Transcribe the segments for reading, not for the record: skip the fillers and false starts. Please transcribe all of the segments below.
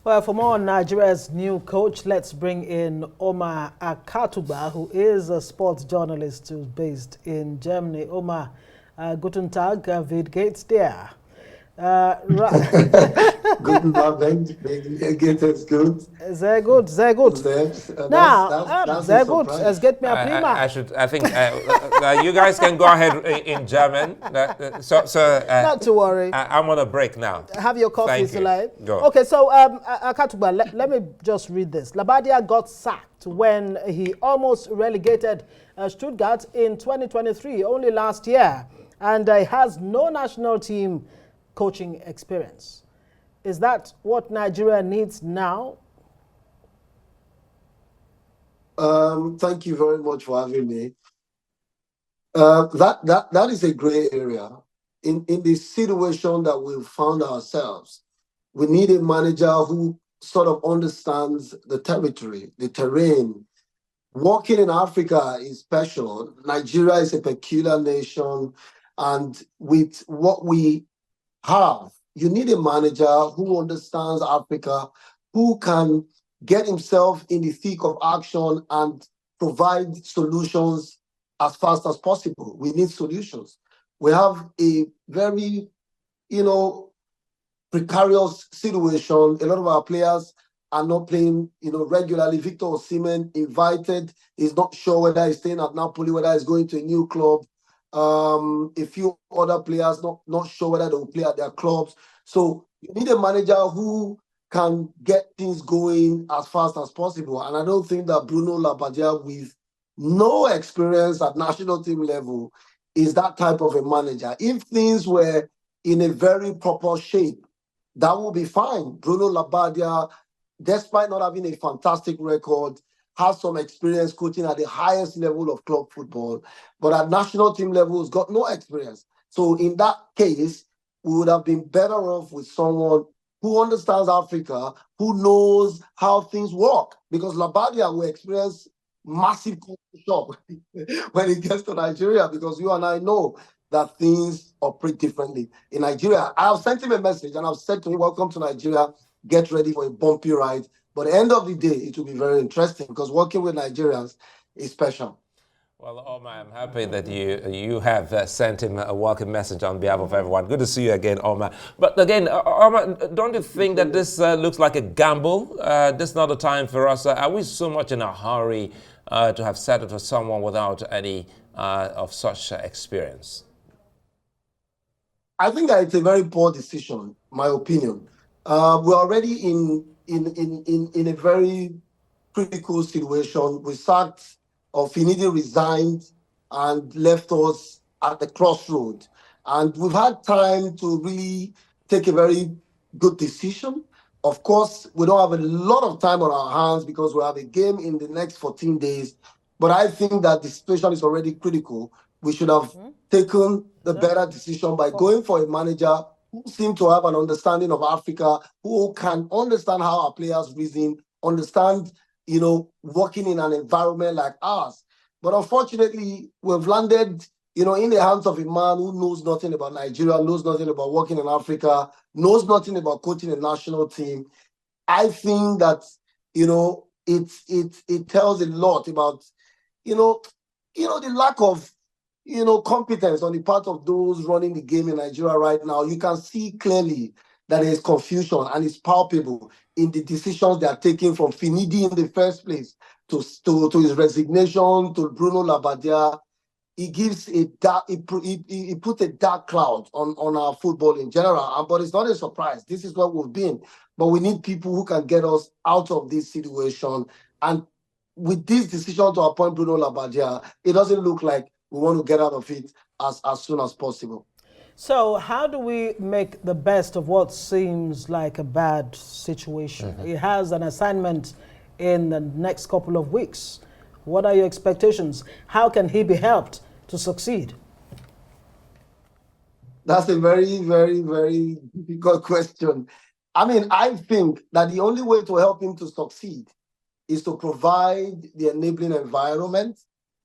Well, for more on Nigeria's new coach, let's bring in Omar Akatugba, who is a sports journalist who's based in Germany. Omar, guten Tag, wie geht's dir? Guten Abend, geht es gut? Sehr gut, sehr gut. Selbst, Now, that's a sehr gut, es surprise. geht mir prima. I think you guys can go ahead in German. Not to worry. I'm on a break now. Have your coffee, Thank you. Sulai. Go. Okay, so Akatugba, let me just read this. Labbadia got sacked when he almost relegated Stuttgart in 2023, only last year, and has no national team coaching experience. Is that what Nigeria needs now? Thank you very much for having me. That is a gray area. In the situation that we've found ourselves, we need a manager who sort of understands the territory, the terrain. Working in Africa is special. Nigeria is a peculiar nation, and with what we have, you need a manager who understands Africa, who can get himself in the thick of action and provide solutions as fast as possible. We need solutions. We have a very, precarious situation. A lot of our players are not playing, regularly. Victor Osimhen invited. He's not sure whether he's staying at Napoli, whether he's going to a new club. A few other players not sure whether they will play at their clubs. So you need a manager who can get things going as fast as possible. And I don't think that Bruno Labbadia, with no experience at national team level, is that type of a manager. If things were in a very proper shape, that would be fine. Bruno Labbadia, despite not having a fantastic record, has some experience coaching at the highest level of club football, but at national team level, has got no experience. So in that case, we would have been better off with someone who understands Africa, who knows how things work, because Labbadia will experience massive shock when he gets to Nigeria, because you and I know that things operate differently in Nigeria. I have sent him a message and I've said to him, welcome to Nigeria, get ready for a bumpy ride. But at the end of the day, it will be very interesting because working with Nigerians is special. Well, Omar, I'm happy that you have sent him a welcome message on behalf of everyone. Good to see you again, Omar. But again, Omar, don't you think that this looks like a gamble? This is not a time for us. Are we so much in a hurry to have settled for someone without any of such experience? I think that it's a very poor decision, my opinion. We're already in a very critical situation. We sacked, or Finidi resigned and left us at the crossroad. And we've had time to really take a very good decision. Of course, we don't have a lot of time on our hands because we have a game in the next 14 days. But I think that the situation is already critical. We should have taken the better decision by going for a manager who seems to have an understanding of Africa, who can understand how our players reason, understand, working in an environment like ours. But unfortunately, we've landed, in the hands of a man who knows nothing about Nigeria, knows nothing about working in Africa, knows nothing about coaching a national team. I think that, it tells a lot about, the lack of competence on the part of those running the game in Nigeria right now. You can see clearly that there is confusion and it's palpable in the decisions they are taking, from Finidi in the first place to his resignation to Bruno Labbadia. He gives a dark, he puts a dark cloud on our football in general. But it's not a surprise. This is where we've been. But we need people who can get us out of this situation. And with this decision to appoint Bruno Labbadia, it doesn't look like we want to get out of it as soon as possible. So how do we make the best of what seems like a bad situation? He has an assignment in the next couple of weeks. What are your expectations? How can he be helped to succeed? That's a very, very, very difficult question. I think that the only way to help him to succeed is to provide the enabling environment,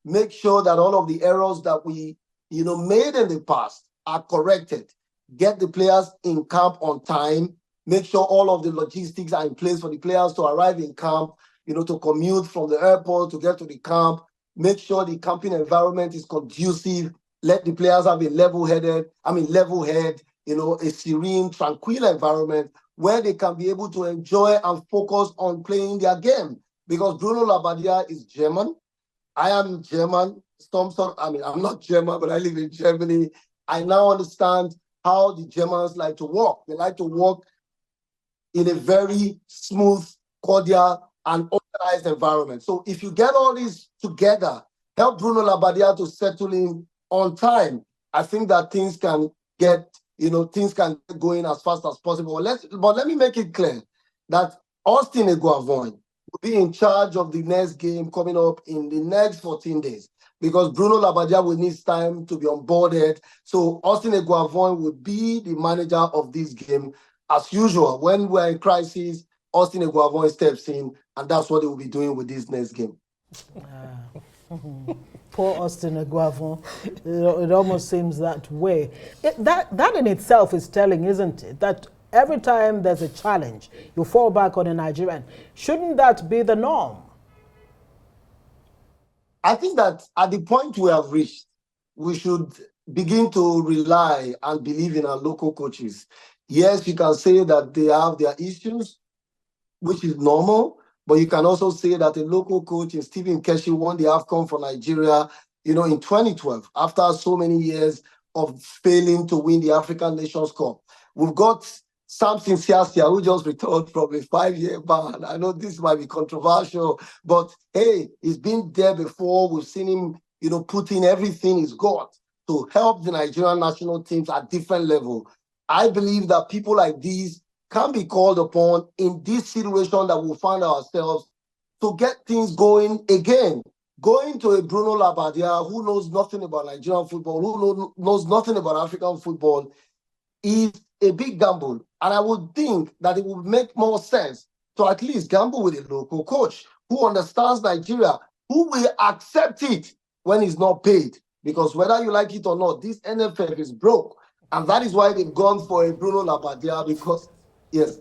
make sure that all of the errors that we, made in the past are corrected. get the players in camp on time, make sure all of the logistics are in place for the players to arrive in camp, to commute from the airport to get to the camp, make sure the camping environment is conducive, let the players have a level head, a serene, tranquil environment where they can be able to enjoy and focus on playing their game. Because Bruno Labbadia is German. I am German. I'm not German, but I live in Germany. I now understand how the Germans like to work. They like to work in a very smooth, cordial, and organized environment. So if you get all these together, help Bruno Labbadia to settle in on time, I think that things can get going as fast as possible. But let me make it clear that Austin Eguavoen will be in charge of the next game coming up in the next 14 days because Bruno Labbadia will need time to be onboarded. So Austin Eguavoen will be the manager of this game. As usual, when we're in crisis, Austin Eguavoen steps in, and that's what they will be doing with this next game. Poor Austin Eguavoen. It almost seems that way. That in itself is telling, isn't it? That every time there's a challenge, you fall back on a Nigerian. Shouldn't that be the norm? I think that at the point we have reached, we should begin to rely and believe in our local coaches. Yes, you can say that they have their issues, which is normal, but you can also say that a local coach in Stephen Keshi won the AFCON for Nigeria, in 2012, after so many years of failing to win the African Nations Cup. We've got Samson Siasia, who just returned from a 5-year ban. I know this might be controversial, but hey, he's been there before. We've seen him, put in everything he's got to help the Nigerian national teams at different levels. I believe that people like these can be called upon in this situation that we find ourselves to get things going again. Going to a Bruno Labbadia who knows nothing about Nigerian football, who knows nothing about African football, is a big gamble. And I would think that it would make more sense to at least gamble with a local coach who understands Nigeria, who will accept it when he's not paid. Because whether you like it or not, this NFF is broke. And that is why they've gone for a Bruno Labbadia because, yes.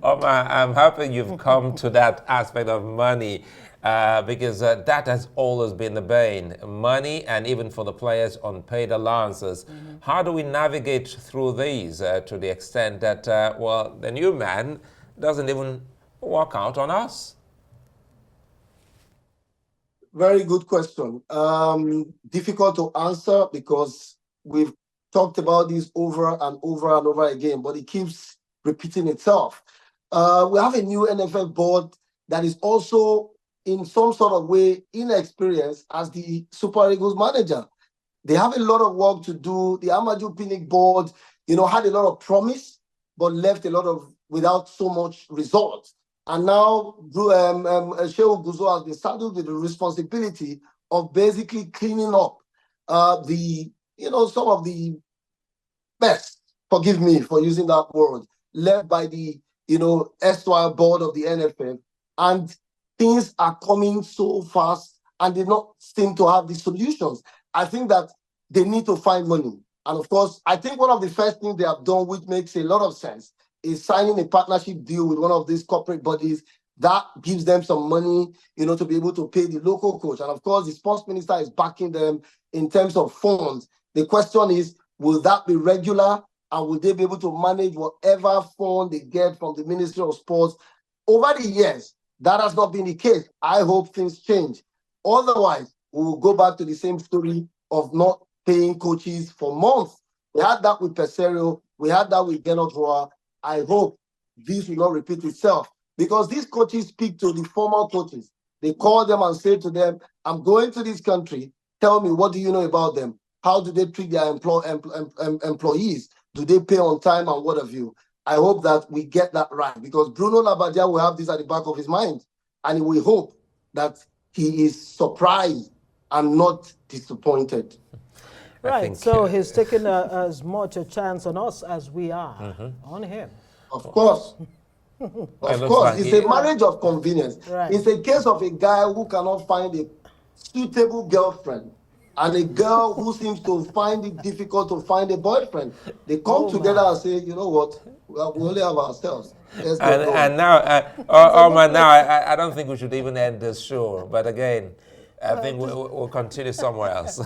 Omar, I'm happy you've come to that aspect of money because that has always been the bane. Money and even for the players unpaid allowances. How do we navigate through these to the extent that, the new man doesn't even work out on us? Very good question. Difficult to answer because we've talked about this over and over and over again, but it keeps repeating itself. We have a new NFL board that is also in some sort of way inexperienced as the Super Eagles manager. They have a lot of work to do. The Amaju Pinnick board, had a lot of promise, but left a lot of without so much results. And now Shehu Guzo has been saddled with the responsibility of basically cleaning up some of the best, forgive me for using that word, led by the, erstwhile board of the NFF. And things are coming so fast and they don't seem to have the solutions. I think that they need to find money. And of course, I think one of the first things they have done, which makes a lot of sense, is signing a partnership deal with one of these corporate bodies that gives them some money, to be able to pay the local coach. And of course, the sports minister is backing them in terms of funds. The question is, will that be regular? And will they be able to manage whatever fund they get from the Ministry of Sports? Over the years, that has not been the case. I hope things change. Otherwise, we will go back to the same story of not paying coaches for months. We had that with Peserio. We had that with Gernot Rohr. I hope this will not repeat itself because these coaches speak to the former coaches. They call them and say to them, I'm going to this country. Tell me, what do you know about them? How do they treat their employees? Do they pay on time and what have you? I hope that we get that right because Bruno Labbadia will have this at the back of his mind and we hope that he is surprised and not disappointed. Right, so he's taking as much a chance on us as we are on him. Of course. Of course, it's a marriage of convenience. Right. It's a case of a guy who cannot find a suitable girlfriend and a girl who seems to find it difficult to find a boyfriend. They come together and say, you know what, we only have ourselves. Let's get going. And now, Omar, now I don't think we should even end this show. But again, I think we'll continue somewhere else.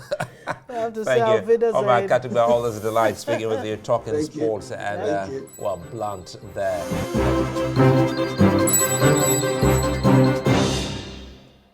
Thank you. Omar Akatugba, always a delight speaking with you, talking sports and, well, blunt there.